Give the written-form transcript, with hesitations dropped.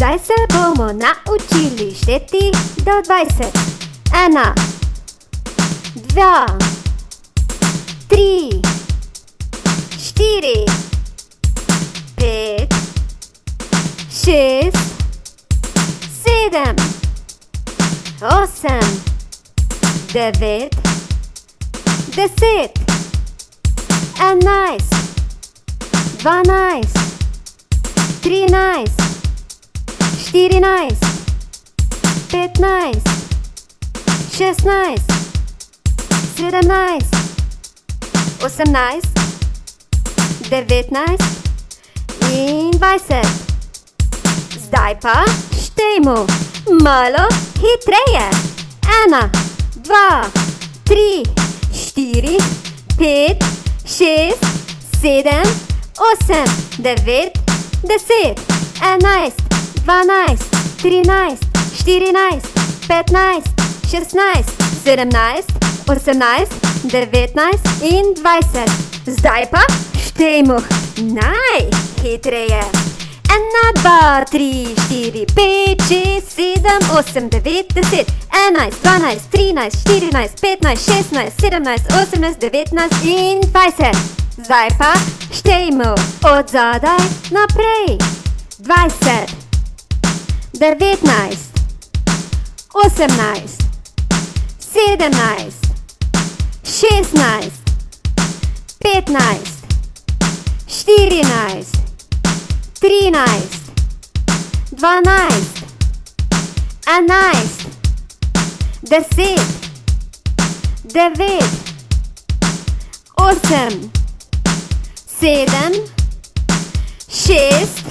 Zdaj se bomo naučili šteti do 20. 1, 2, 3, 4, 5, 6, 7, 8, 9, 10, 11, 12, 13, 14, 15, 16, 17, 18, 19 in 20. Zdaj pa štejmo malo hitreje. 1, 2, 3, 4, 5, 6, 7, 8, 9, 10, 11, 12, 13, 14, 15, 16, 17, 18, 19 in 20. Zdaj pa štejmo najhitreje. 1, 2, 3, 4, 5, 6, 7, 8, 9, 10, 11, 12, 13, 14, 15, 16, 17, 18, 19 in 20. Zdaj pa štejmo od zadaj naprej. 20, 19, 18, 17, 16, 15, 14, 13, 12, 11, 10, 9, 8, 7, 6,